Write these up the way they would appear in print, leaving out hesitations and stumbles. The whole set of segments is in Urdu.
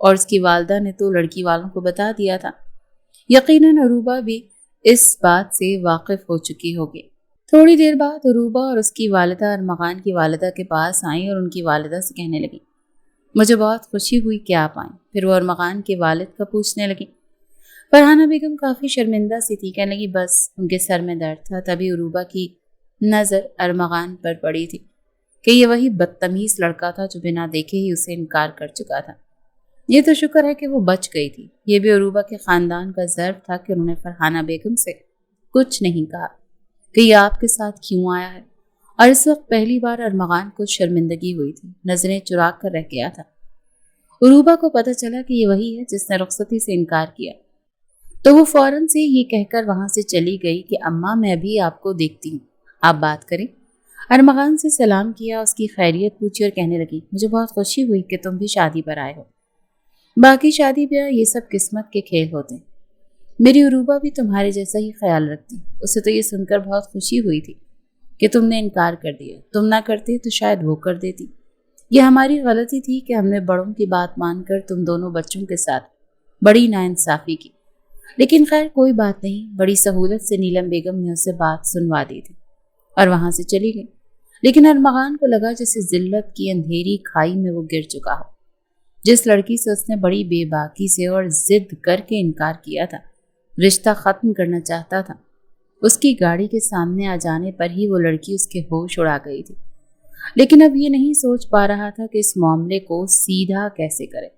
اور اس کی والدہ نے تو لڑکی والوں کو بتا دیا تھا۔ یقیناً عروبہ بھی اس بات سے واقف ہو چکی ہوگی۔ تھوڑی دیر بعد عروبہ اور اس کی والدہ ارمغان کی والدہ کے پاس آئیں اور ان کی والدہ سے کہنے لگی مجھے بہت خوشی ہوئی کہ آپ آئیں۔ پھر وہ ارمغان کے والد کا پوچھنے لگی۔ فرحانہ بیگم کافی شرمندہ سی تھی، کہنے لگی بس ان کے سر میں درد تھا۔ تبھی عروبہ کی نظر ارمغان پر پڑی تھی کہ یہ وہی بدتمیز لڑکا تھا جو بنا دیکھے ہی اسے انکار کر چکا تھا۔ یہ تو شکر ہے کہ وہ بچ گئی تھی۔ یہ بھی عروبہ کے خاندان کا ظرف تھا کہ انہوں نے فرحانہ بیگم سے کچھ نہیں کہا کہ یہ آپ کے ساتھ کیوں آیا ہے، اور اس وقت پہلی بار ارمغان کو شرمندگی ہوئی تھی، نظریں چرا کر رہ گیا تھا۔ عروبہ کو پتہ چلا کہ یہ وہی ہے جس نے رخصتی سے انکار کیا، تو وہ فوراً سے یہ کہہ کر وہاں سے چلی گئی کہ اماں میں بھی آپ کو دیکھتی ہوں، آپ بات کریں۔ ارمغان سے سلام کیا، اس کی خیریت پوچھی اور کہنے لگی مجھے بہت خوشی ہوئی کہ تم بھی شادی پر آئے ہو۔ باقی شادی بیاہ یہ سب قسمت کے کھیل ہوتے ہیں۔ میری عروبہ بھی تمہارے جیسا ہی خیال رکھتی، اسے تو یہ سن کر بہت خوشی ہوئی تھی کہ تم نے انکار کر دیا، تم نہ کرتے تو شاید وہ کر دیتی۔ یہ ہماری غلطی تھی کہ ہم نے بڑوں کی بات مان کر تم دونوں بچوں کے ساتھ بڑی ناانصافی کی، لیکن خیر کوئی بات نہیں۔ بڑی سہولت سے نیلم بیگم نے اسے بات سنوا دی تھی اور وہاں سے چلی گئی، لیکن ارمغان کو لگا جیسے ذلت کی اندھیری کھائی میں وہ گر چکا ہو۔ جس لڑکی سے اس نے بڑی بے باکی سے اور ضد کر کے انکار کیا تھا، رشتہ ختم کرنا چاہتا تھا، اس کی گاڑی کے سامنے آ جانے پر ہی وہ لڑکی اس کے ہوش اڑا گئی تھی۔ لیکن اب یہ نہیں سوچ پا رہا تھا کہ اس معاملے کو سیدھا کیسے کرے۔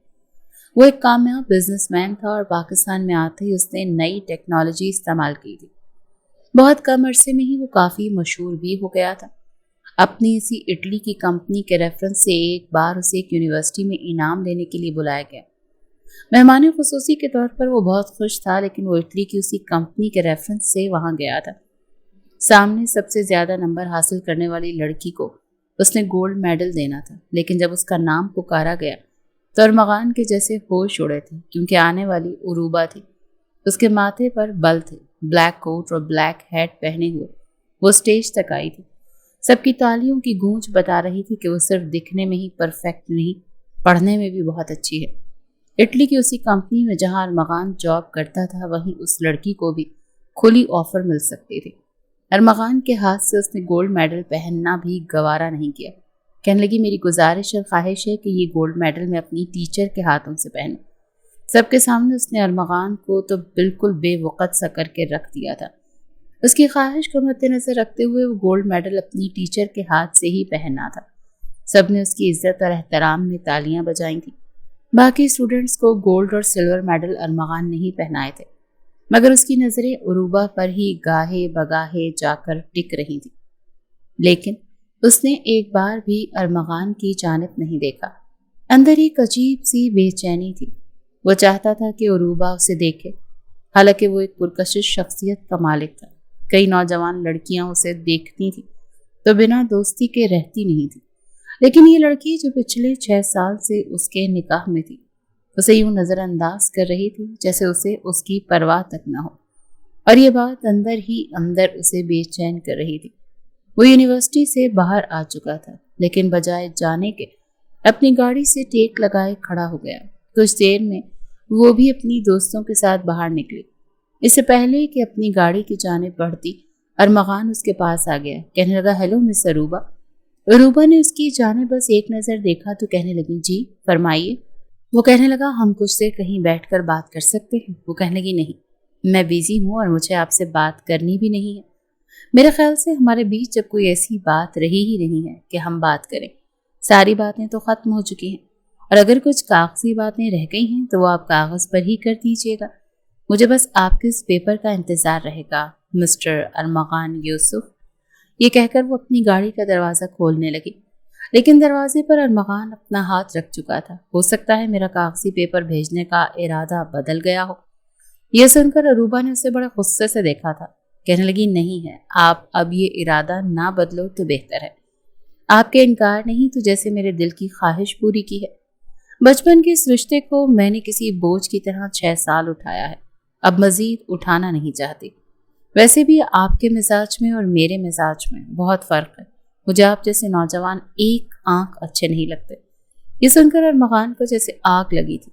وہ ایک کامیاب بزنس مین تھا اور پاکستان میں آتے ہی اس نے نئی ٹیکنالوجی استعمال کی تھی۔ بہت کم عرصے میں ہی وہ کافی مشہور بھی ہو گیا تھا۔ اپنی اسی اٹلی کی کمپنی کے ریفرنس سے ایک بار اسے ایک یونیورسٹی میں انعام لینے کے لیے بلایا گیا۔ مہمان خصوصی کے طور پر وہ بہت خوش تھا، لیکن وہ اٹلی کی اسی کمپنی کے ریفرنس سے وہاں گیا تھا۔ سامنے سب سے زیادہ نمبر حاصل کرنے والی لڑکی کو اس نے گولڈ میڈل دینا تھا، لیکن جب اس کا نام پکارا گیا تو ارمغان کے جیسے ہوش اڑے تھے، کیونکہ آنے والی عروبہ تھی۔ اس کے ماتھے پر بل تھے، بلیک کوٹ اور بلیک ہیٹ پہنے ہوئے وہ اسٹیج تک آئی تھی۔ سب کی تالیوں کی گونج بتا رہی تھی کہ وہ صرف دکھنے میں ہی پرفیکٹ نہیں، پڑھنے میں بھی بہت اچھی ہے۔ اٹلی کی اسی کمپنی میں جہاں ارمغان جاب کرتا تھا، وہیں اس لڑکی کو بھی کھلی آفر مل سکتی تھی۔ ارمغان کے ہاتھ سے اس نے گولڈ میڈل پہننا بھی گوارا نہیں کیا۔ کہنے لگی میری گزارش اور خواہش ہے کہ یہ گولڈ میڈل میں اپنی ٹیچر کے ہاتھوں سے پہنوں۔ سب کے سامنے اس نے ارمغان کو تو بالکل بے وقت سا کر کے رکھ دیا تھا۔ اس کی خواہش کو مد نظر رکھتے ہوئے وہ گولڈ میڈل اپنی ٹیچر کے ہاتھ سے ہی پہننا تھا۔ سب نے اس کی عزت اور احترام میں تالیاں بجائیں تھیں۔ باقی اسٹوڈنٹس کو گولڈ اور سلور میڈل ارمغان نہیں پہنائے تھے، مگر اس کی نظریں عروبہ پر ہی گاہے بگاہے جا کر ٹک رہی تھی۔ لیکن اس نے ایک بار بھی ارمغان کی جانب نہیں دیکھا۔ اندر ایک عجیب سی بے چینی تھی۔ وہ چاہتا تھا کہ عروبہ اسے دیکھے، حالانکہ وہ ایک پرکشش شخصیت کا مالک تھا۔ کئی نوجوان لڑکیاں اسے دیکھتی تھیں تو بنا دوستی کے رہتی نہیں تھی، لیکن یہ لڑکی جو پچھلے 6 سال سے اس کے نکاح میں تھی، اسے یوں نظر انداز کر رہی تھی جیسے اسے اس کی پرواہ تک نہ ہو، اور یہ بات اندر ہی اندر اسے بے چین کر رہی تھی۔ وہ یونیورسٹی سے باہر آ چکا تھا، لیکن بجائے جانے کے اپنی گاڑی سے ٹیک لگائے کھڑا ہو گیا۔ کچھ دیر میں وہ بھی اپنی دوستوں کے ساتھ باہر نکلی۔ اس سے پہلے کہ اپنی گاڑی کی جانب بڑھتی، ارمغان اس کے پاس آ گیا۔ کہنے لگا ہیلو مس عروبہ۔ عروبہ نے اس کی جانب بس ایک نظر دیکھا تو کہنے لگی جی فرمائیے۔ وہ کہنے لگا ہم کچھ سے کہیں بیٹھ کر بات کر سکتے ہیں؟ وہ کہنے لگی نہیں، میں بیزی ہوں اور مجھے آپ سے بات کرنی بھی نہیں ہے۔ میرے خیال سے ہمارے بیچ جب کوئی ایسی بات رہی ہی نہیں ہے کہ ہم بات کریں، ساری باتیں تو ختم ہو چکی ہیں، اور اگر کچھ کاغذی باتیں رہ گئی ہیں تو وہ آپ کاغذ پر ہی کر دیجیے گا۔ مجھے بس آپ کے اس پیپر کا انتظار رہے گا مسٹر ارمغان یوسف۔ یہ کہہ کر وہ اپنی گاڑی کا دروازہ کھولنے لگی، لیکن دروازے پر ارمغان اپنا ہاتھ رکھ چکا تھا۔ ہو سکتا ہے میرا کاغذی پیپر بھیجنے کا ارادہ بدل گیا ہو۔ یہ سن کر عروبہ نے اسے بڑے غصے سے دیکھا تھا۔ کہنے لگی نہیں ہے، آپ اب یہ ارادہ نہ بدلو تو بہتر ہے۔ آپ کے انکار نہیں تو جیسے میرے دل کی خواہش پوری کی ہے۔ بچپن کے اس رشتے کو میں نے کسی بوجھ کی طرح 6 سال اٹھایا ہے، اب مزید اٹھانا نہیں چاہتی۔ ویسے بھی آپ کے مزاج میں اور میرے مزاج میں بہت فرق ہے۔ مجھے آپ جیسے نوجوان ایک آنکھ اچھے نہیں لگتے۔ یہ سن کر ارمغان کو جیسے آگ لگی تھی۔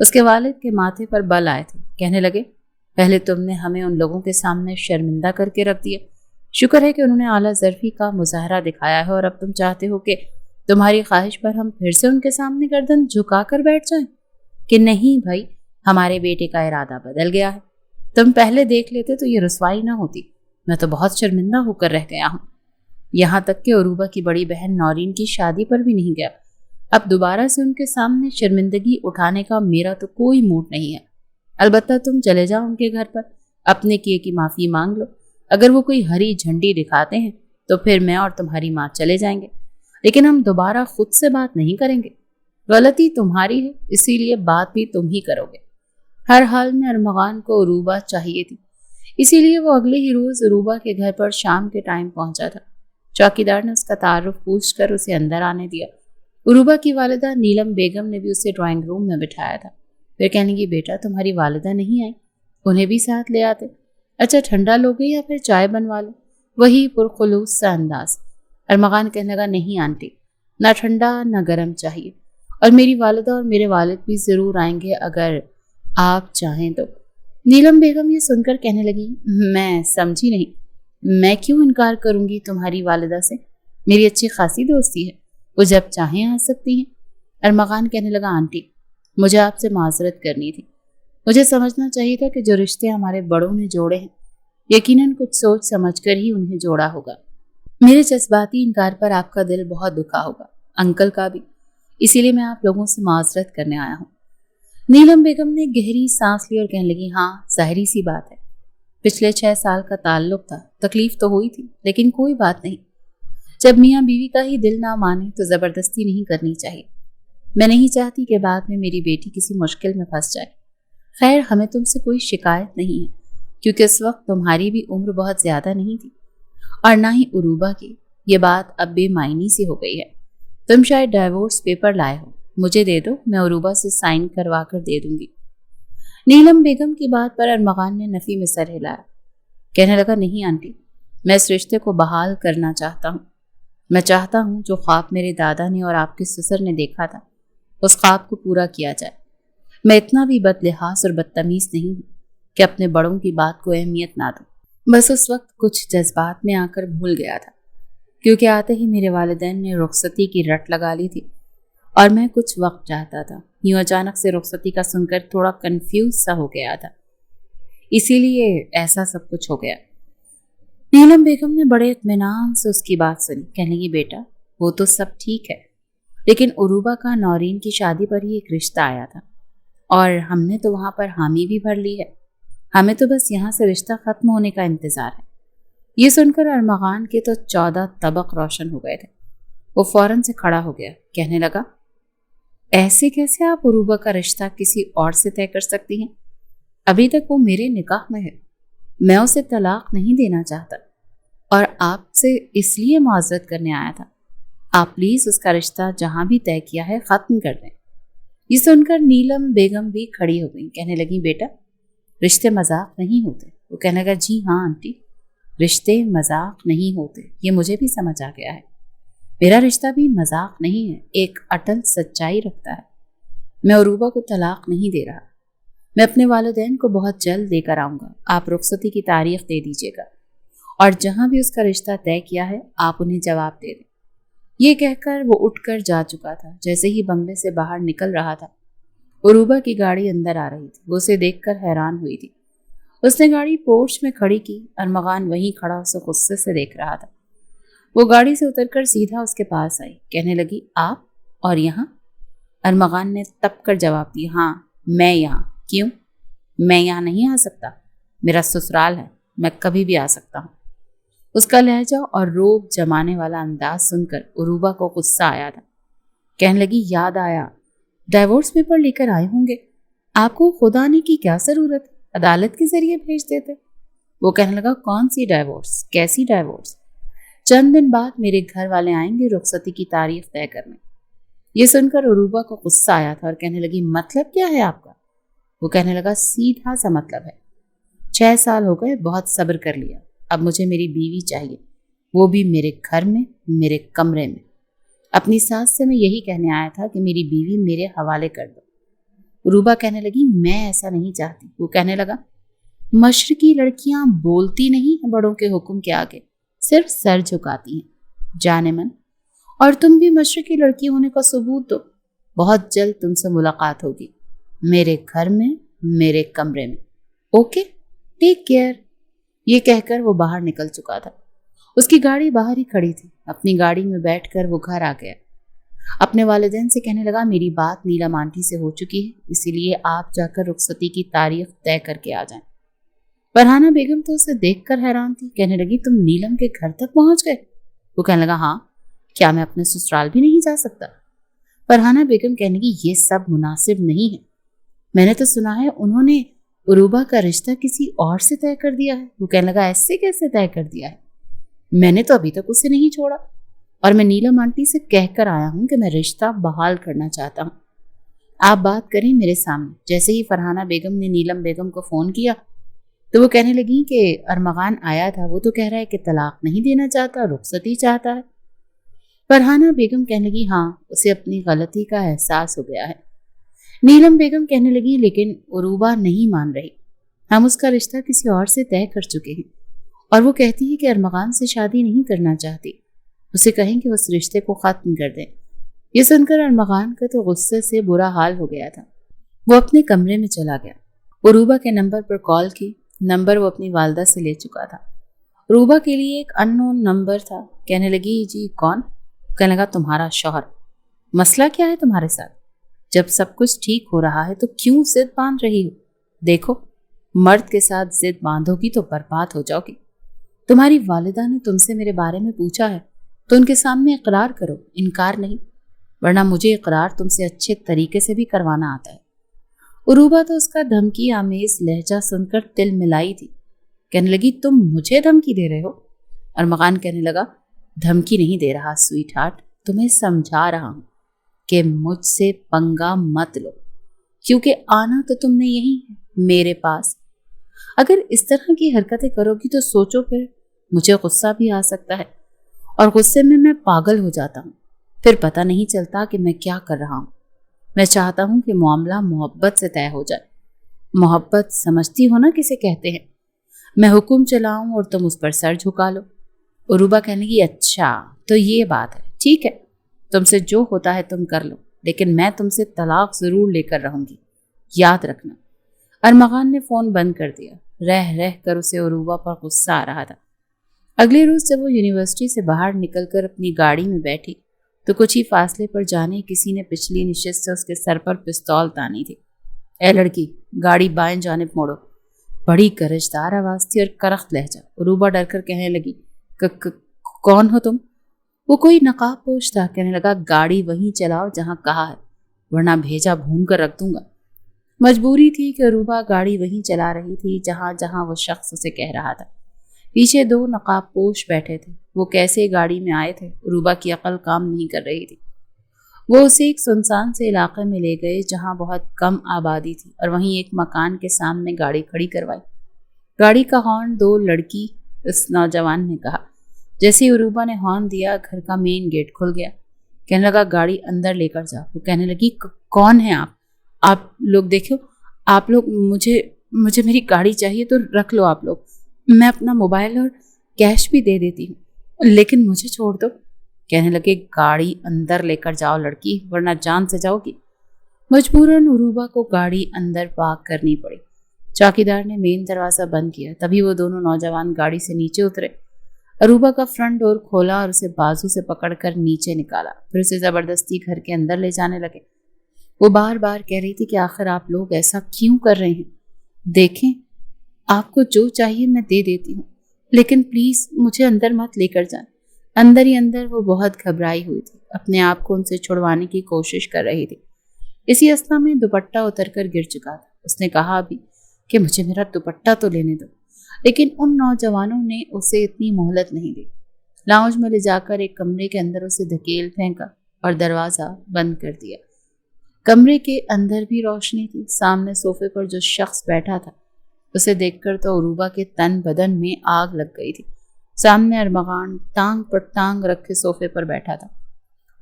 اس کے والد کے ماتھے پر بل آئے تھے۔ کہنے لگے، پہلے تم نے ہمیں ان لوگوں کے سامنے شرمندہ کر کے رکھ دیا، شکر ہے کہ انہوں نے اعلیٰ ظرفی کا مظاہرہ دکھایا ہے، اور اب تم چاہتے ہو کہ تمہاری خواہش پر ہم پھر سے ان کے سامنے گردن جھکا کر بیٹھ جائیں؟ کہ نہیں بھائی، ہمارے بیٹے کا ارادہ بدل گیا ہے، تم پہلے دیکھ لیتے تو یہ رسوائی نہ ہوتی، میں تو بہت شرمندہ ہو کر رہ گیا ہوں، یہاں تک کہ عروبہ کی بڑی بہن نورین کی شادی پر بھی نہیں گیا، اب دوبارہ سے ان کے سامنے شرمندگی اٹھانے کا میرا تو کوئی موڈ نہیں ہے، البتہ تم چلے جاؤ ان کے گھر پر، اپنے کیے کی معافی مانگ لو، اگر وہ کوئی ہری جھنڈی دکھاتے ہیں تو پھر میں اور تمہاری ماں چلے جائیں گے، لیکن ہم دوبارہ خود سے بات نہیں کریں گے، غلطی تمہاری ہے اسی لیے بات بھی تم ہی کرو گے۔ ہر حال میں ارمغان کو عروبہ چاہیے تھی، اسی لیے وہ اگلے ہی روز عروبہ کے گھر پر شام کے ٹائم پہنچا تھا۔ چوکیدار نے اس کا تعارف پوچھ کر اسے اندر آنے دیا۔ عروبہ کی والدہ نیلم بیگم نے بھی اسے ڈرائنگ روم میں بٹھایا تھا، پھر کہنے لگی، بیٹا تمہاری والدہ نہیں آئی، انہیں بھی ساتھ لے آتے، اچھا ٹھنڈا لوگے یا پھر چائے بنوا لو؟ وہی پرخلوص سا انداز۔ ارمغان کہنے لگا، نہیں آنٹی، نہ ٹھنڈا نہ گرم چاہیے، اور میری والدہ اور میرے والد بھی ضرور آئیں گے اگر آپ چاہیں تو۔ نیلم بیگم یہ سن کر کہنے لگی، میں سمجھی نہیں، میں کیوں انکار کروں گی تمہاری والدہ سے، میری اچھی خاصی دوستی ہے، وہ جب چاہیں آ سکتی ہیں۔ ارمغان کہنے لگا، آنٹی مجھے آپ سے معذرت کرنی تھی، مجھے سمجھنا چاہیے تھا کہ جو رشتے ہمارے بڑوں نے جوڑے ہیں یقیناً کچھ سوچ سمجھ کر ہی انہیں جوڑا ہوگا، میرے جذباتی انکار پر آپ کا دل بہت دکھا ہوگا، انکل کا بھی، اسی لیے میں آپ لوگوں سے معذرت کرنے آیا ہوں۔ نیلم بیگم نے گہری سانس لی اور کہنے لگی، ہاں ظاہری سی بات ہے، پچھلے 6 سال کا تعلق تھا، تکلیف تو ہوئی تھی، لیکن کوئی بات نہیں، جب میاں بیوی کا ہی دل نہ مانے تو زبردستی نہیں کرنی چاہیے، میں نہیں چاہتی کہ بعد میں میری بیٹی کسی مشکل میں پھنس جائے۔ خیر ہمیں تم سے کوئی شکایت نہیں ہے، کیونکہ اس وقت تمہاری بھی عمر بہت زیادہ نہیں تھی، اور نہ ہی عروبہ کی، یہ بات اب بے معنی سی ہو گئی ہے، تم شاید ڈائیورس پیپر لائے ہو، مجھے دے دو، میں عروبہ سے سائن کروا کر دے دوں گی۔ نیلم بیگم کی بات پر ارمغان نے نفی میں سر ہلایا، کہنے لگا، نہیں آنٹی، میں اس رشتے کو بحال کرنا چاہتا ہوں، میں چاہتا ہوں جو خواب میرے دادا نے اور آپ کے سسر نے دیکھا تھا اس خواب کو پورا کیا جائے، میں اتنا بھی بد لحاظ اور بدتمیز نہیں ہوں کہ اپنے بڑوں کی بات کو اہمیت نہ دوں، بس اس وقت کچھ جذبات میں آ کر بھول گیا تھا، کیونکہ آتے ہی میرے والدین نے رخصتی کی رٹ لگا لی تھی اور میں کچھ وقت چاہتا تھا، یوں اچانک سے رخصتی کا سن کر تھوڑا کنفیوز سا ہو گیا تھا، اسی لیے ایسا سب کچھ ہو گیا۔ نیلم بیگم نے بڑے اطمینان سے اس کی بات سنی، کہنے لگی، بیٹا وہ تو سب ٹھیک ہے، لیکن عروبہ کا نورین کی شادی پر ہی ایک رشتہ آیا تھا اور ہم نے تو وہاں پر حامی بھی بھر لی ہے، ہمیں تو بس یہاں سے رشتہ ختم ہونے کا انتظار ہے۔ یہ سن کر ارمغان کے تو 14 طبق روشن ہو گئے تھے، وہ فوراً سے کھڑا ہو گیا، کہنے لگا، ایسے کیسے آپ عروبہ کا رشتہ کسی اور سے طے کر سکتی ہیں؟ ابھی تک وہ میرے نکاح میں ہے، میں اسے طلاق نہیں دینا چاہتا اور آپ سے اس لیے معذرت کرنے آیا تھا، آپ پلیز اس کا رشتہ جہاں بھی طے کیا ہے ختم کر دیں۔ یہ سن کر نیلم بیگم بھی کھڑی ہو گئی، کہنے لگی، بیٹا رشتے مذاق نہیں ہوتے۔ وہ کہنے لگا، جی ہاں آنٹی، رشتے مذاق نہیں ہوتے، یہ مجھے بھی سمجھ آ گیا ہے، میرا رشتہ بھی مذاق نہیں ہے، ایک اٹل سچائی رکھتا ہے، میں عروبہ کو طلاق نہیں دے رہا، میں اپنے والدین کو بہت جلد لے کر آؤں گا، آپ رخصتی کی تاریخ دے دیجیے گا اور جہاں بھی اس کا رشتہ طے کیا ہے آپ انہیں جواب دے دیں۔ یہ کہہ کر وہ اٹھ کر جا چکا تھا۔ جیسے ہی بنگلے سے باہر نکل رہا تھا عروبہ کی گاڑی اندر آ رہی تھی، وہ اسے دیکھ کر حیران ہوئی تھی، اس نے گاڑی پورچ میں کھڑی کی، ارمغان وہیں کھڑا اسے غصے سے دیکھ رہا تھا، وہ گاڑی سے اتر کر سیدھا اس کے پاس آئی، کہنے لگی، آپ اور یہاں؟ ارمغان نے تپ کر جواب دیا، ہاں میں یہاں، کیوں؟ میں یہاں نہیں آ سکتا، میرا سسرال ہے، میں کبھی بھی آ سکتا ہوں۔ اس کا لہجہ اور روب جمانے والا انداز سن کر عروبہ کو غصہ آیا تھا، کہنے لگی، یاد آیا، ڈائیورس پیپر لے کر آئے ہوں گے، آپ کو خود آنے کی کیا ضرورت، عدالت کے ذریعے بھیج دیتے۔ وہ کہنے لگا، کون سی ڈائیورس، کیسی ڈائیورس؟ چند دن بعد میرے گھر والے آئیں گے رخصتی کی تاریخ طے کرنے۔ یہ سن کر عروبہ کو غصہ آیا تھا اور کہنے لگی، مطلب کیا ہے آپ کا؟ وہ کہنے لگا، سیدھا سا مطلب ہے، 6 سال ہو گئے، بہت صبر کر لیا، اب مجھے میری بیوی چاہیے، وہ بھی میرے گھر میں، میرے کمرے میں۔ اپنی ساس سے میں یہی کہنے آیا تھا کہ میری بیوی میرے حوالے کر دو۔ عروبہ کہنے لگی میں ایسا نہیں چاہتی. وہ کہنے لگا مشرقی لڑکیاں بولتی نہیں ہیں بڑوں کے حکم کے آگے, صرف سر جھکاتی ہیں. جانے من, اور تم بھی مشرقی لڑکی ہونے کا ثبوت دو. بہت جلد تم سے ملاقات ہوگی, میرے گھر میں, میرے کمرے میں. Okay, take care. یہ کہہ کر وہ باہر نکل چکا تھا. اس کی گاڑی باہر ہی کھڑی تھی. اپنی گاڑی میں بیٹھ کر وہ گھر آ گیا. اپنے والدین سے کہنے لگا میری بات نیلم آنٹی سے ہو چکی ہے, اسی لیے آپ جا کر رخصتی کی تاریخ طے کر کے آ جائیں. فرحانہ بیگم تو اسے دیکھ کر حیران تھی. کہنے لگی تم نیلم کے گھر تک پہنچ گئے؟ وہ کہنے لگا ہاں, کیا میں اپنے سسرال بھی نہیں جا سکتا؟ فرحانہ بیگم کہنے لگی یہ سب مناسب نہیں ہے. میں نے تو سنا ہے انہوں نے عروبہ کا رشتہ کسی اور سے طے کر دیا ہے. وہ کہنے لگا ایسے کیسے طے کر دیا ہے؟ میں نے تو ابھی تک اسے نہیں چھوڑا, اور میں نیلم آنٹی سے کہہ کر آیا ہوں کہ میں رشتہ بحال کرنا چاہتا ہوں. آپ بات کریں میرے سامنے. جیسے ہی فرحانہ بیگم نے نیلم بیگم کو فون کیا تو وہ کہنے لگی کہ ارمغان آیا تھا, وہ تو کہہ رہا ہے کہ طلاق نہیں دینا چاہتا, رخصتی چاہتا ہے. فرحانہ بیگم کہنے لگی ہاں, اسے اپنی غلطی کا احساس ہو گیا ہے. نیلم بیگم کہنے لگی لیکن عروبہ نہیں مان رہی. ہم اس کا رشتہ کسی اور سے طے کر چکے ہیں, اور وہ کہتی ہے کہ ارمغان سے شادی نہیں کرنا چاہتی. اسے کہیں کہ اس رشتے کو ختم کر دیں. یہ سن کر ارمغان کا تو غصے سے برا حال ہو گیا تھا. وہ اپنے کمرے میں چلا گیا. عروبہ کے نمبر پر کال کی. نمبر وہ اپنی والدہ سے لے چکا تھا. عروبہ کے لیے ایک ان نون نمبر تھا. کہنے لگی جی کون؟ کہنے لگا تمہارا شوہر. مسئلہ کیا ہے تمہارے ساتھ؟ جب سب کچھ ٹھیک ہو رہا ہے تو کیوں ضد باندھ رہی ہو؟ دیکھو, مرد کے ساتھ ضد باندھو گی تو برباد ہو جاؤ گی. تمہاری والدہ نے تم سے میرے بارے میں پوچھا ہے تو ان کے سامنے اقرار کرو, انکار نہیں, ورنہ مجھے اقرار تم سے اچھے طریقے سے بھی کروانا آتا ہے. عروبہ تو اس کا دھمکی آمیز لہجہ سن کر تل ملائی تھی. کہنے لگی تم مجھے دھمکی دے رہے ہو؟ ارمغان کہنے لگا دھمکی نہیں دے رہا سویٹ ہارٹ, تمہیں سمجھا رہا ہوں کہ مجھ سے پنگا مت لو, کیونکہ آنا تو تم نے یہی ہے میرے پاس. اگر اس طرح کی حرکتیں کرو گی تو سوچو, پھر مجھے غصہ بھی آ سکتا ہے, اور غصے میں پاگل ہو جاتا ہوں. پھر پتہ نہیں چلتا کہ میں کیا کر رہا ہوں. میں چاہتا ہوں کہ معاملہ محبت سے طے ہو جائے. محبت سمجھتی ہو نا کسے کہتے ہیں؟ میں حکم چلاؤں اور تم اس پر سر جھکا لو. عروبہ کہنے لگی اچھا تو یہ بات ہے, ٹھیک ہے, تم سے جو ہوتا ہے تم کر لو, لیکن میں تم سے طلاق ضرور لے کر رہوں گی, یاد رکھنا. ارمغان نے فون بند کر دیا. رہ رہ کر اسے عروبہ پر غصہ آ رہا تھا. اگلے روز جب وہ یونیورسٹی سے باہر نکل کر اپنی گاڑی میں بیٹھی تو کچھ ہی فاصلے پر جانے کسی نے پچھلی نشست سے اس کے سر پر پستول تانی تھی. اے لڑکی, گاڑی بائیں جانب موڑو. بڑی گرجدار آواز تھی اور کرخت لہجہ. عروبہ ڈر کر کہنے لگی کون ہو تم؟ وہ کوئی نقاب پوش تھا. کہنے لگا گاڑی وہیں چلاؤ جہاں کہا ہے, ورنہ بھیجا بھون کر رکھ دوں گا. مجبوری تھی کہ عروبہ گاڑی وہیں چلا رہی تھی جہاں جہاں وہ شخص اسے کہہ رہا تھا. پیچھے 2 نقاب پوش بیٹھے تھے. وہ کیسے گاڑی میں آئے تھے؟ عروبہ کی عقل کام نہیں کر رہی تھی. وہ اسے ایک سنسان سے علاقے میں لے گئے جہاں بہت کم آبادی تھی, اور وہیں ایک مکان کے سامنے گاڑی کھڑی کروائی. گاڑی کا ہارن 2 لڑکی اس نوجوان نے کہا. جیسے ہی عروبہ نے ہارن دیا, گھر کا مین گیٹ کھل گیا. کہنے لگا گاڑی اندر لے کر جا. وہ کہنے لگی کون ہیں آپ لوگ دیکھو, آپ لوگ مجھے میری گاڑی چاہیے تو رکھ لو آپ لوگ, میں اپنا موبائل اور کیش بھی دے دیتی ہوں, لیکن مجھے چھوڑ دو. کہنے لگے گاڑی اندر لے کر جاؤ لڑکی, ورنہ جان سے جاؤ گی. مجبوراً عروبہ کو گاڑی اندر پارک کرنی پڑی. چوکیدار نے مین دروازہ بند کیا. تبھی وہ دونوں نوجوان گاڑی سے نیچے اترے. عروبہ کا فرنٹ ڈور کھولا اور اسے بازو سے پکڑ کر نیچے نکالا. پھر اسے زبردستی گھر کے اندر لے جانے لگے. وہ بار بار کہہ رہی تھی کہ آخر آپ لوگ ایسا کیوں کر رہے ہیں؟ دیکھیں, آپ کو جو چاہیے میں دے دیتی ہوں, لیکن پلیز مجھے اندر مت لے کر جائیں. اندر ہی اندر وہ بہت گھبرائی ہوئی تھی. اپنے آپ کو ان سے چھڑوانے کی کوشش کر رہی تھی. اسی اثنا میں دوپٹہ اتر کر گر چکا تھا. اس نے کہا بھی کہ مجھے میرا دوپٹہ تو لینے دو, لیکن ان نوجوانوں نے اسے اتنی مہلت نہیں دی. لاؤنج میں لے جا کر ایک کمرے کے اندر اسے دھکیل پھینکا اور دروازہ بند کر دیا. کمرے کے اندر بھی روشنی تھی. سامنے صوفے پر جو شخص بیٹھا تھا اسے دیکھ کر تو عروبہ کے تن بدن میں آگ لگ گئی تھی. سامنے ارمغان ٹانگ پر ٹانگ رکھے صوفے پر بیٹھا تھا.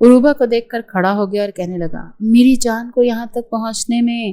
عروبہ کو دیکھ کر کھڑا ہو گیا اور کہنے لگا میری جان کو یہاں تک پہنچنے میں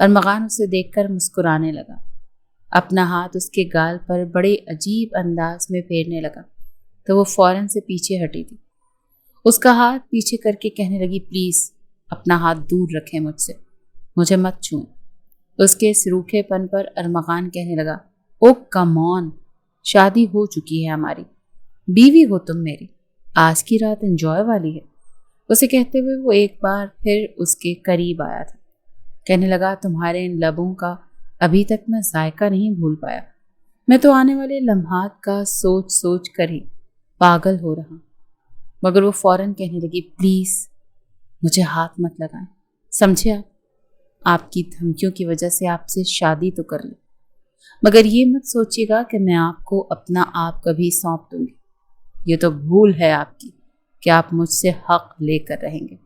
ارمغان اسے دیکھ کر مسکرانے لگا، اپنا ہاتھ اس کے گال پر بڑے عجیب انداز میں پھیرنے لگا تو وہ فوراً سے پیچھے ہٹی تھی۔ اس کا ہاتھ پیچھے کر کے کہنے لگی، پلیز اپنا ہاتھ دور رکھیں مجھ سے، مجھے مت چھوئیں۔ اس کے اس روکھے پن پر ارمغان کہنے لگا، او کم آن، شادی ہو چکی ہے ہماری، بیوی ہو تم میری، آج کی رات انجوائے والی ہے۔ اسے کہتے ہوئے وہ ایک بار پھر اس کے قریب آیا تھا، کہنے لگا، تمہارے ان لبوں کا ابھی تک میں ذائقہ نہیں بھول پایا، میں تو آنے والے لمحات کا سوچ سوچ کر ہی پاگل ہو رہا۔ مگر وہ فوراً کہنے لگی، پلیز مجھے ہاتھ مت لگائیں، سمجھے آپ کی دھمکیوں کی وجہ سے آپ سے شادی تو کر لیں، مگر یہ مت سوچیے گا کہ میں آپ کو اپنا آپ کبھی سونپ دوں گی، یہ تو بھول ہے آپ کی کہ آپ مجھ سے حق لے کر رہیں گے۔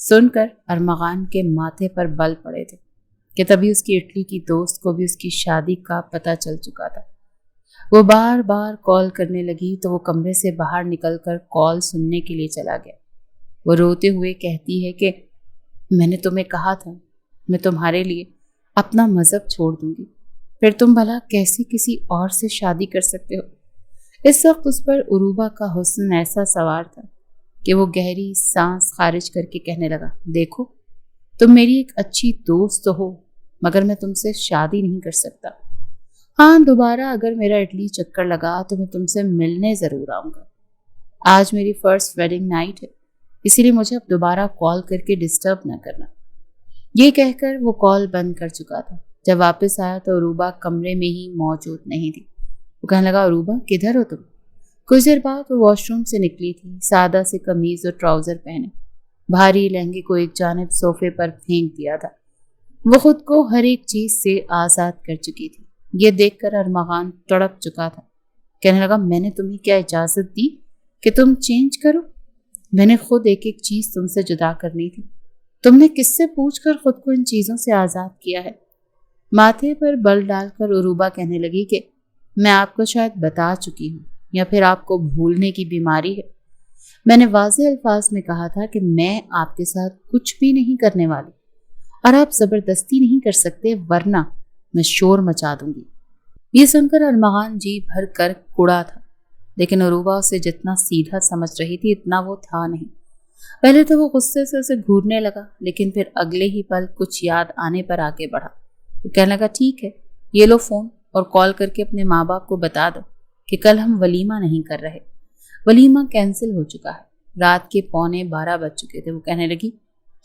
سن کر ارمغان کے ماتھے پر بل پڑے تھے کہ تبھی اس کی اٹلی کی دوست کو بھی اس کی شادی کا پتہ چل چکا تھا۔ وہ بار بار کال کرنے لگی تو وہ کمرے سے باہر نکل کر کال سننے کے لیے چلا گیا۔ وہ روتے ہوئے کہتی ہے کہ میں نے تمہیں کہا تھا میں تمہارے لیے اپنا مذہب چھوڑ دوں گی، پھر تم بھلا کیسے کسی اور سے شادی کر سکتے ہو؟ اس وقت اس پر عروبہ کا حسن ایسا سوار تھا کہ وہ گہری سانس خارج کر کے کہنے لگا، دیکھو تم میری ایک اچھی دوست تو ہو، مگر میں تم سے شادی نہیں کر سکتا۔ ہاں، دوبارہ اگر میرا اٹلی چکر لگا تو میں تم سے ملنے ضرور آؤں گا۔ آج میری فرسٹ ویڈنگ نائٹ ہے، اسی لیے مجھے اب دوبارہ کال کر کے ڈسٹرب نہ کرنا۔ یہ کہہ کر وہ کال بند کر چکا تھا۔ جب واپس آیا تو عروبہ کمرے میں ہی موجود نہیں تھی۔ وہ کہنے لگا، عروبہ کدھر ہو تم؟ کچھ دیر بعد وہ واش روم سے نکلی تھی، سادہ سے قمیض اور ٹراؤزر پہنے، بھاری لہنگے کو ایک جانب صوفے پر پھینک دیا تھا۔ وہ خود کو ہر ایک چیز سے آزاد کر چکی تھی۔ یہ دیکھ کر ارمغان تڑپ چکا تھا، کہنے لگا، میں نے تمہیں کیا اجازت دی کہ تم چینج کرو؟ میں نے خود ایک ایک چیز تم سے جدا کرنی تھی، تم نے کس سے پوچھ کر خود کو ان چیزوں سے آزاد کیا ہے؟ ماتھے پر بل ڈال کر عروبہ کہنے لگی کہ میں آپ کو شاید بتا چکی ہوں، یا پھر آپ کو بھولنے کی بیماری ہے۔ میں نے واضح الفاظ میں کہا تھا کہ میں آپ کے ساتھ کچھ بھی نہیں کرنے والی، اور آپ زبردستی نہیں کر سکتے، ورنہ میں شور مچا دوں گی۔ یہ سن کر ارمغان جی بھر کر کڑا تھا، لیکن عروبہ اسے جتنا سیدھا سمجھ رہی تھی اتنا وہ تھا نہیں۔ پہلے تو وہ غصے سے اسے گھورنے لگا، لیکن پھر اگلے ہی پل کچھ یاد آنے پر آگے بڑھا۔ وہ کہنے لگا، ٹھیک ہے، یہ لو فون اور کال کر کے اپنے ماں باپ کو بتا دو کہ کل ہم ولیمہ نہیں کر رہے، ولیمہ کینسل ہو چکا ہے، رات کے 11:15 بج چکے تھے۔ وہ کہنے لگی،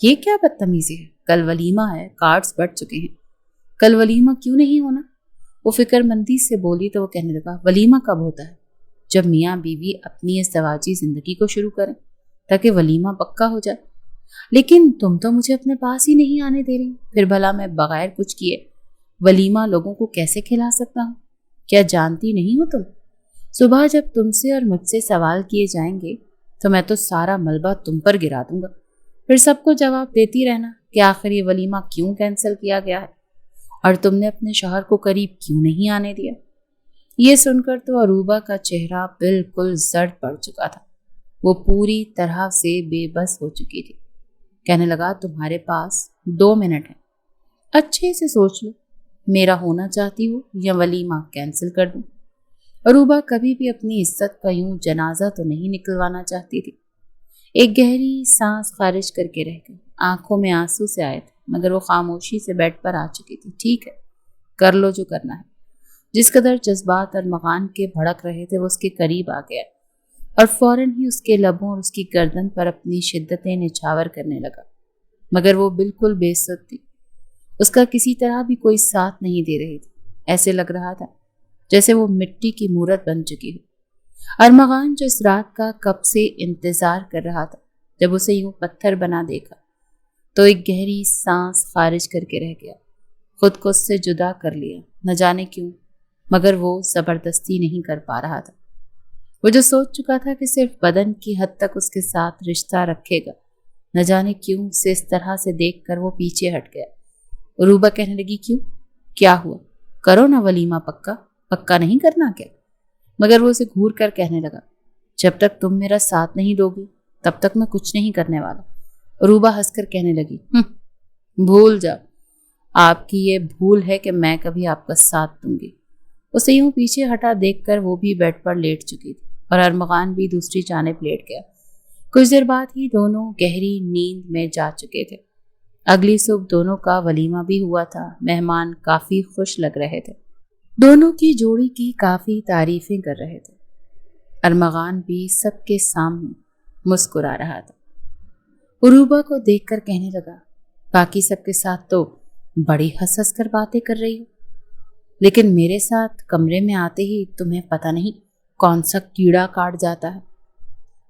یہ کیا بدتمیزی ہے، کل ولیمہ ہے، کارڈز بٹ چکے ہیں، کل ولیمہ کیوں نہیں ہونا؟ وہ فکر مندی سے بولی تو وہ کہنے لگا، ولیمہ کب ہوتا ہے؟ جب میاں بیوی اپنی ازدواجی زندگی کو شروع کریں، تاکہ ولیمہ پکا ہو جائے۔ لیکن تم تو مجھے اپنے پاس ہی نہیں آنے دے رہی، پھر بھلا میں بغیر کچھ کیے ولیمہ لوگوں کو کیسے کھلا سکتا ہوں؟ کیا جانتی نہیں ہو تم؟ صبح جب تم سے اور مجھ سے سوال کیے جائیں گے تو میں تو سارا ملبہ تم پر گرا دوں گا، پھر سب کو جواب دیتی رہنا کہ آخر یہ ولیمہ کیوں کینسل کیا گیا ہے، اور تم نے اپنے شوہر کو قریب کیوں نہیں آنے دیا۔ یہ سن کر تو عروبہ کا چہرہ بالکل زرد پڑ چکا تھا، وہ پوری طرح سے بے بس ہو چکی تھی۔ کہنے لگا، تمہارے پاس 2 منٹ ہیں، اچھے سے سوچ لو، میرا ہونا چاہتی ہو یا ولیمہ کینسل کر دوں؟ عروبہ کبھی بھی اپنی عزت کا یوں جنازہ تو نہیں نکلوانا چاہتی تھی۔ ایک گہری سانس خارج کر کے رہ گئی، آنکھوں میں آنسو سے آئے تھے، مگر وہ خاموشی سے بیڈ پر آ چکی تھی۔ ٹھیک ہے، کر لو جو کرنا ہے۔ جس قدر جذبات ارمغان کے بھڑک رہے تھے وہ اس کے قریب آ گیا اور فوراً ہی اس کے لبوں اور اس کی گردن پر اپنی شدتیں نچھاور کرنے لگا، مگر وہ بالکل بے سود تھی، اس کا کسی طرح بھی کوئی ساتھ نہیں دے رہی تھی۔ ایسے لگ رہا تھا جیسے وہ مٹی کی مورت بن چکی ہو۔ ارمغان جو اس رات کا کب سے انتظار کر رہا تھا، جب اسے یوں پتھر بنا دیکھا تو ایک گہری سانس خارج کر کے رہ گیا، خود کو اس سے جدا کر لیا، نہ جانے کیوں، مگر وہ زبردستی نہیں کر پا رہا تھا۔ وہ جو سوچ چکا تھا کہ صرف بدن کی حد تک اس کے ساتھ رشتہ رکھے گا، نہ جانے کیوں اسے اس طرح سے دیکھ کر وہ پیچھے ہٹ گیا۔ عروبہ کہنے لگی، کیوں، کیا ہوا، کرو نا ولیمہ، پکا نہیں کرنا کیا؟ مگر وہ اسے گھور کر کہنے لگا، جب تک تم میرا ساتھ نہیں دو گی تب تک میں کچھ نہیں کرنے والا۔ عروبہ ہنس کر کہنے لگی، بھول جاؤ، آپ کی یہ بھول ہے کہ میں کبھی آپ کا ساتھ دوں گی۔ اسے یوں پیچھے ہٹا دیکھ کر وہ بھی بیڈ پر لیٹ چکی تھی اور ارمغان بھی دوسری جانب لیٹ گیا۔ کچھ دیر بعد ہی دونوں گہری نیند میں جا چکے تھے۔ اگلی صبح دونوں کا ولیمہ بھی ہوا تھا۔ مہمان کافی خوش لگ رہے تھے، دونوں کی جوڑی کی کافی تعریفیں کر رہے تھے۔ ارمغان بھی سب کے سامنے مسکرا رہا تھا۔ عروبہ کو دیکھ کر کہنے لگا، باقی سب کے ساتھ تو بڑی ہنس ہنس کر باتیں کر رہی ہو، لیکن میرے ساتھ کمرے میں آتے ہی تمہیں پتہ نہیں کون سا کیڑا کاٹ جاتا ہے۔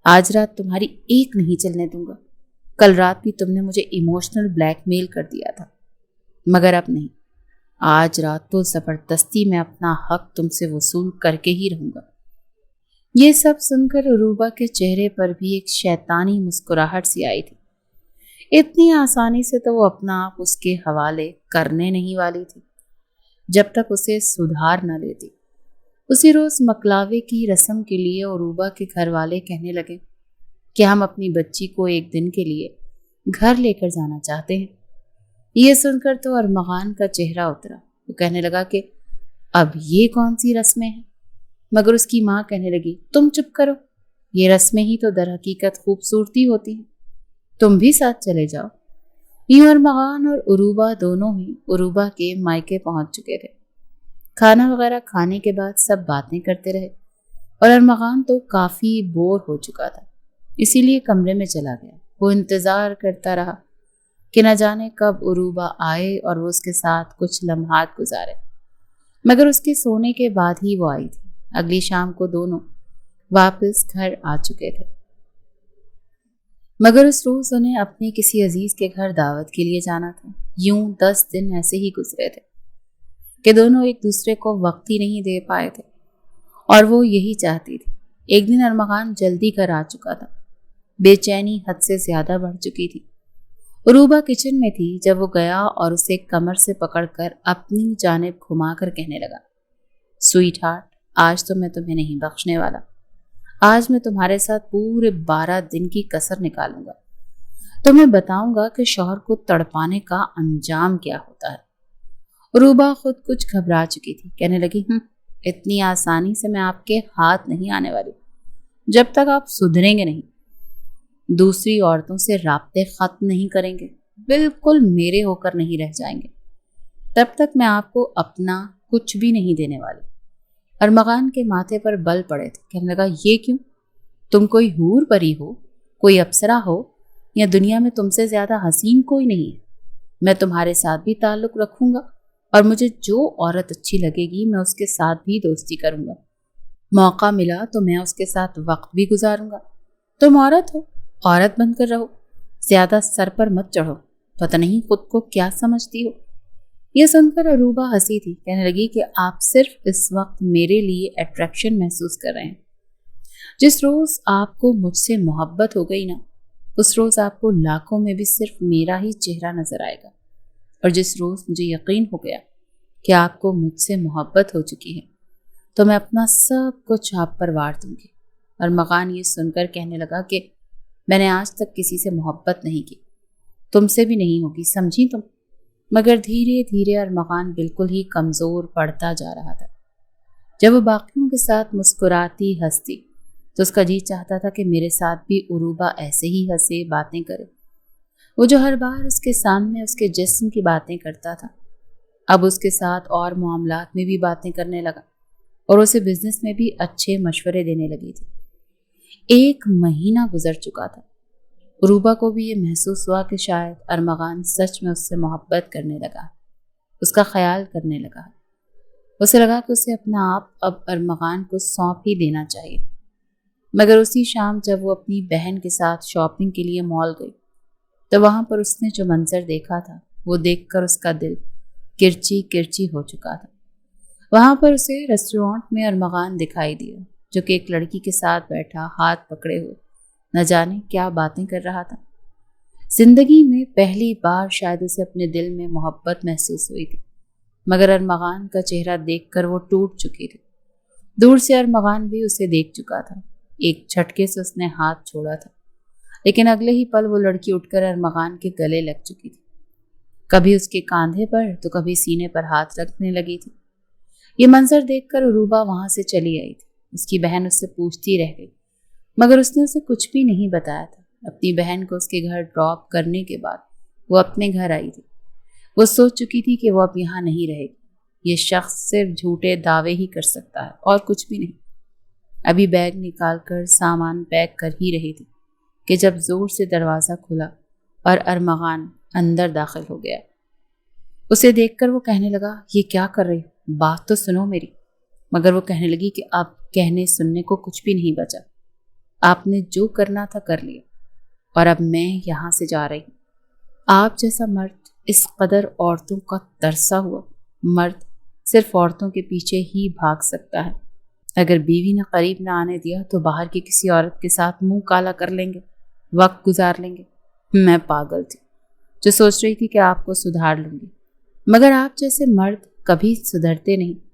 آج رات تمہاری ایک نہیں چلنے دوں گا۔ کل رات بھی تم نے مجھے ایموشنل بلیک میل کر دیا تھا، مگر اب نہیں۔ آج رات تو زبردستی میں اپنا حق تم سے وصول کر کے ہی رہوں گا۔ یہ سب سن کر عروبہ کے چہرے پر بھی ایک شیطانی مسکراہٹ سی آئی تھی۔ اتنی آسانی سے تو وہ اپنا آپ اس کے حوالے کرنے نہیں والی تھی جب تک اسے سدھار نہ لیتی۔ اسی روز مکلاوے کی رسم کے لیے عروبہ کے گھر والے کہنے لگے کہ ہم اپنی بچی کو ایک دن کے لیے گھر لے کر جانا چاہتے ہیں۔ یہ سن کر تو ارمغان کا چہرہ اترا۔ وہ کہنے لگا کہ اب یہ کون سی رسمیں ہیں؟ مگر اس کی ماں کہنے لگی، تم چپ کرو، یہ رسمیں ہی تو در حقیقت خوبصورتی ہوتی ہیں، تم بھی ساتھ چلے جاؤ۔ یوں ارمغان اور عروبہ دونوں ہی عروبہ کے مائکے پہنچ چکے تھے۔ کھانا وغیرہ کھانے کے بعد سب باتیں کرتے رہے اور ارمغان تو کافی بور ہو چکا تھا، اسی لیے کمرے میں چلا گیا۔ وہ انتظار کرتا رہا کہ نہ جانے کب عروبہ آئے اور وہ اس کے ساتھ کچھ لمحات گزارے، مگر اس کے سونے کے بعد ہی وہ آئی تھی۔ اگلی شام کو دونوں واپس گھر آ چکے تھے، مگر اس روز انہیں اپنے کسی عزیز کے گھر دعوت کے لیے جانا تھا۔ یوں 10 دن ایسے ہی گزرے تھے کہ دونوں ایک دوسرے کو وقت ہی نہیں دے پائے تھے، اور وہ یہی چاہتی تھی۔ ایک دن ارمغان جلدی گھر آ چکا تھا۔ بے چینی حد سے زیادہ بڑھ چکی تھی۔ عروبہ کچن میں تھی جب وہ گیا اور اسے کمر سے پکڑ کر اپنی جانب گھما کر کہنے لگا، سویٹ ہارٹ، آج تو میں تمہیں نہیں بخشنے والا۔ آج میں تمہارے ساتھ پورے 12 دن کی کسر نکالوں گا۔ تمہیں بتاؤں گا کہ شوہر کو تڑپانے کا انجام کیا ہوتا ہے۔ عروبہ خود کچھ گھبرا چکی تھی، کہنے لگی، اتنی آسانی سے میں آپ کے ہاتھ نہیں آنے والی۔ جب تک آپ سدھریں گے نہیں، دوسری عورتوں سے رابطے ختم نہیں کریں گے، بالکل میرے ہو کر نہیں رہ جائیں گے، تب تک میں آپ کو اپنا کچھ بھی نہیں دینے والی۔ ارمغان کے ماتھے پر بل پڑے تھے، کہنے لگا، یہ کیوں؟ تم کوئی حور پری ہو، کوئی اپسرا ہو، یا دنیا میں تم سے زیادہ حسین کوئی نہیں ہے؟ میں تمہارے ساتھ بھی تعلق رکھوں گا، اور مجھے جو عورت اچھی لگے گی میں اس کے ساتھ بھی دوستی کروں گا۔ موقع ملا تو میں اس کے ساتھ وقت بھی گزاروں گا۔ تم عورت ہو، عورت بن کر رہو، زیادہ سر پر مت چڑھو، پتہ نہیں خود کو کیا سمجھتی ہو۔ یہ سن کر عروبہ ہنسی تھی، کہنے لگی کہ آپ صرف اس وقت میرے لیے اٹریکشن محسوس کر رہے ہیں۔ جس روز آپ کو مجھ سے محبت ہو گئی نا، اس روز آپ کو لاکھوں میں بھی صرف میرا ہی چہرہ نظر آئے گا، اور جس روز مجھے یقین ہو گیا کہ آپ کو مجھ سے محبت ہو چکی ہے تو میں اپنا سب کچھ آپ پر وار دوں گی۔ ارمغان یہ سن کر کہنے لگا کہ میں نے آج تک کسی سے محبت نہیں کی، تم سے بھی نہیں ہوگی، سمجھی تم؟ مگر دھیرے دھیرے ارمغان بالکل ہی کمزور پڑتا جا رہا تھا۔ جب وہ باقیوں کے ساتھ مسکراتی ہنستی تو اس کا جی چاہتا تھا کہ میرے ساتھ بھی عروبہ ایسے ہی ہنسے، باتیں کرے۔ وہ جو ہر بار اس کے سامنے اس کے جسم کی باتیں کرتا تھا، اب اس کے ساتھ اور معاملات میں بھی باتیں کرنے لگا، اور اسے بزنس میں بھی اچھے مشورے دینے لگی تھی۔ 1 مہینہ گزر چکا تھا۔ عروبہ کو بھی یہ محسوس ہوا کہ شاید ارمغان سچ میں اس سے محبت کرنے لگا، اس کا خیال کرنے لگا۔ اسے لگا کہ اسے اپنا آپ اب ارمغان کو سونپ ہی دینا چاہیے۔ مگر اسی شام جب وہ اپنی بہن کے ساتھ شاپنگ کے لیے مال گئی تو وہاں پر اس نے جو منظر دیکھا تھا وہ دیکھ کر اس کا دل کرچی کرچی ہو چکا تھا۔ وہاں پر اسے ریسٹورانٹ میں ارمغان دکھائی دیا جو کہ ایک لڑکی کے ساتھ بیٹھا ہاتھ پکڑے ہوئے نہ جانے کیا باتیں کر رہا تھا۔ زندگی میں پہلی بار شاید اسے اپنے دل میں محبت محسوس ہوئی تھی، مگر ارمغان کا چہرہ دیکھ کر وہ ٹوٹ چکی تھی۔ دور سے ارمغان بھی اسے دیکھ چکا تھا، ایک جھٹکے سے اس نے ہاتھ چھوڑا تھا، لیکن اگلے ہی پل وہ لڑکی اٹھ کر ارمغان کے گلے لگ چکی تھی۔ کبھی اس کے کاندھے پر تو کبھی سینے پر ہاتھ رکھنے لگی تھی۔ یہ منظر دیکھ کر عروبہ وہاں سے چلی آئی تھی۔ اس کی بہن اس سے پوچھتی رہ گئی، مگر اس نے اسے کچھ بھی نہیں بتایا تھا۔ اپنی بہن کو اس کے گھر ڈراپ کرنے کے بعد وہ اپنے گھر آئی تھی۔ وہ سوچ چکی تھی کہ وہ اب یہاں نہیں رہے گی۔ یہ شخص صرف جھوٹے دعوے ہی کر سکتا ہے اور کچھ بھی نہیں۔ ابھی بیگ نکال کر سامان پیک کر ہی رہی تھی کہ جب زور سے دروازہ کھلا اور ارمغان اندر داخل ہو گیا۔ اسے دیکھ کر وہ کہنے لگا، یہ کیا کر رہی؟ بات تو سنو میری۔ مگر وہ کہنے لگی کہ اب کہنے سننے کو کچھ بھی نہیں بچا۔ آپ نے جو کرنا تھا کر لیا اور اب میں یہاں سے جا رہی ہوں۔ آپ جیسا مرد، اس قدر عورتوں کا ترسا ہوا مرد، صرف عورتوں کے پیچھے ہی بھاگ سکتا ہے۔ اگر بیوی نے قریب نہ آنے دیا تو باہر کی کسی عورت کے ساتھ منہ کالا کر لیں گے، وقت گزار لیں گے۔ میں پاگل تھی جو سوچ رہی تھی کہ آپ کو سدھار لوں گی، مگر آپ جیسے مرد کبھی سدھرتے نہیں۔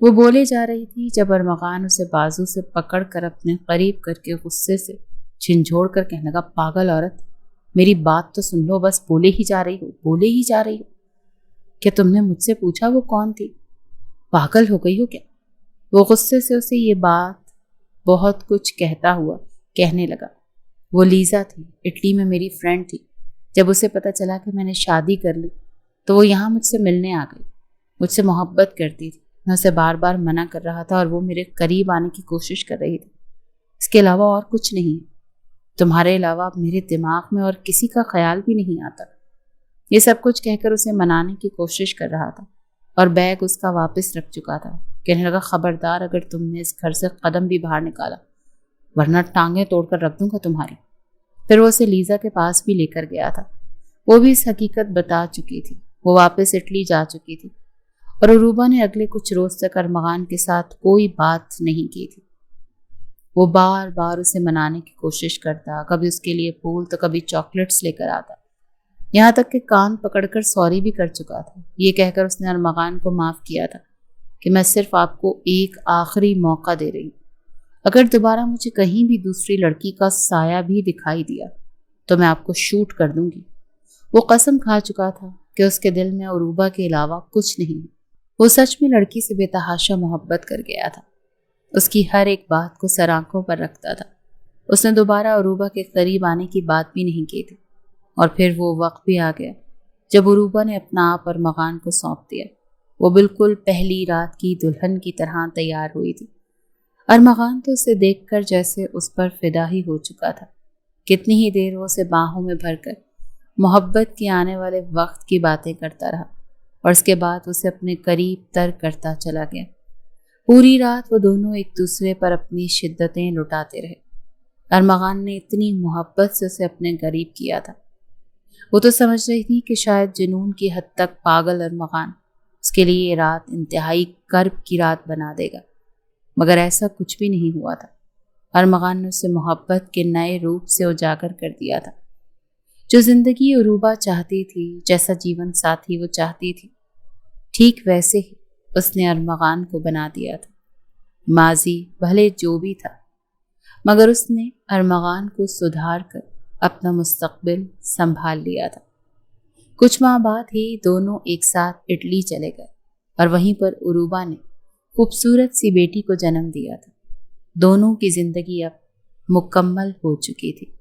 وہ بولے جا رہی تھی جب ارمغان اسے بازو سے پکڑ کر اپنے قریب کر کے غصے سے جھنجھوڑ کر کہنے لگا، پاگل عورت، میری بات تو سن لو، بس بولے ہی جا رہی ہو۔ کیا تم نے مجھ سے پوچھا وہ کون تھی؟ پاگل ہو گئی ہو کیا؟ وہ غصے سے اسے یہ بات بہت کچھ کہتا ہوا کہنے لگا، وہ لیزا تھی، اٹلی میں میری فرینڈ تھی۔ جب اسے پتا چلا کہ میں نے شادی کر لی تو وہ یہاں مجھ سے ملنے آ گئی۔ مجھ سے محبت کرتی تھی۔ میں اسے بار بار منع کر رہا تھا اور وہ میرے قریب آنے کی کوشش کر رہی تھی۔ اس کے علاوہ اور کچھ نہیں۔ تمہارے علاوہ اب میرے دماغ میں اور کسی کا خیال بھی نہیں آتا۔ یہ سب کچھ کہہ کر اسے منانے کی کوشش کر رہا تھا اور بیگ اس کا واپس رکھ چکا تھا۔ کہنے لگا، خبردار اگر تم نے اس گھر سے قدم بھی باہر نکالا ورنہ ٹانگیں توڑ کر رکھ دوں گا تمہاری۔ پھر وہ اسے لیزا کے پاس بھی لے کر گیا تھا۔ وہ بھی اس حقیقت بتا چکی تھی۔ وہ واپس اٹلی جا چکی تھی اور عروبہ نے اگلے کچھ روز تک ارمغان کے ساتھ کوئی بات نہیں کی تھی۔ وہ بار بار اسے منانے کی کوشش کرتا، کبھی اس کے لیے پھول تو کبھی چاکلیٹس لے کر آتا، یہاں تک کہ کان پکڑ کر سوری بھی کر چکا تھا۔ یہ کہہ کر اس نے ارمغان کو معاف کیا تھا کہ میں صرف آپ کو ایک آخری موقع دے رہی ہوں۔ اگر دوبارہ مجھے کہیں بھی دوسری لڑکی کا سایہ بھی دکھائی دیا تو میں آپ کو شوٹ کر دوں گی۔ وہ قسم کھا چکا تھا کہ اس کے دل میں عروبہ کے علاوہ کچھ نہیں۔ وہ سچ میں لڑکی سے بے تحاشا محبت کر گیا تھا۔ اس کی ہر ایک بات کو سر آنکھوں پر رکھتا تھا۔ اس نے دوبارہ عروبہ کے قریب آنے کی بات بھی نہیں کی تھی۔ اور پھر وہ وقت بھی آ گیا جب عروبہ نے اپنا آپ ارمغان کو سونپ دیا۔ وہ بالکل پہلی رات کی دلہن کی طرح تیار ہوئی تھی۔ ارمغان تو اسے دیکھ کر جیسے اس پر فدا ہی ہو چکا تھا۔ کتنی ہی دیر وہ اسے باہوں میں بھر کر محبت کے آنے والے وقت کی باتیں کرتا رہا اور اس کے بعد اسے اپنے قریب تر کرتا چلا گیا۔ پوری رات وہ دونوں ایک دوسرے پر اپنی شدتیں لٹاتے رہے۔ ارمغان نے اتنی محبت سے اسے اپنے قریب کیا تھا۔ وہ تو سمجھ رہی تھی کہ شاید جنون کی حد تک پاگل ارمغان اس کے لیے یہ رات انتہائی کرب کی رات بنا دے گا، مگر ایسا کچھ بھی نہیں ہوا تھا۔ ارمغان نے اسے محبت کے نئے روپ سے اجاگر کر دیا تھا۔ جو زندگی عروبہ چاہتی تھی، جیسا جیون ساتھی وہ چاہتی تھی، ٹھیک ویسے ہی اس نے ارمغان کو بنا دیا تھا۔ ماضی بھلے جو بھی تھا، مگر اس نے ارمغان کو سدھار کر اپنا مستقبل سنبھال لیا تھا۔ کچھ ماہ بعد ہی دونوں ایک ساتھ اٹلی چلے گئے اور وہیں پر عروبہ نے خوبصورت سی بیٹی کو جنم دیا تھا۔ دونوں کی زندگی اب مکمل ہو چکی تھی۔